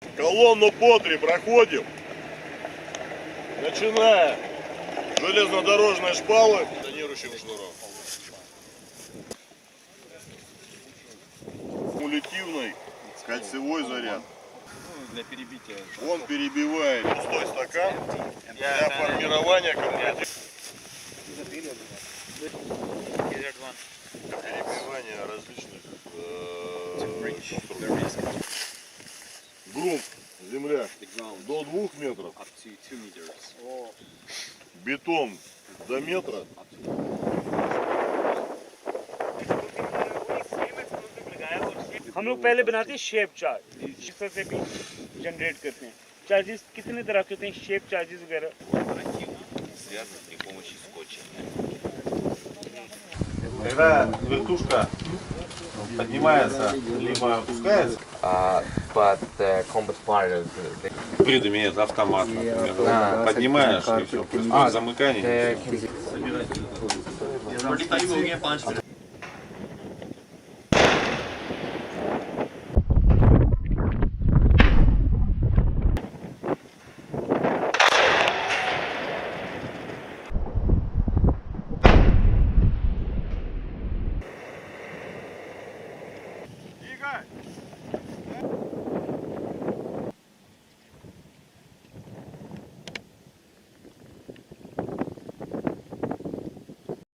Колонну по 3 проходим. Начиная железнодорожные шпалы тонирующим шнуром. Кумулятивный кольцевой заряд. Для перебития. Он перебивает пустой стакан для формирования кумулятивного. Перебивание различных конструкций. Грунт, земля до 2 метров. Бетон до метра. हम लोग पहले बनाते हैं शेप चार्ट, शिफर से भी जनरेट करते हैं। चार्जेस कितने तरह के होते हैं, शेप चार्जेस वगैरह? Связано при помощи скотча. Когда вертушка поднимается, либо опускается, But the combat fighters, предмет, автомат, например, поднимаешь и все, происходит замыкание. they can be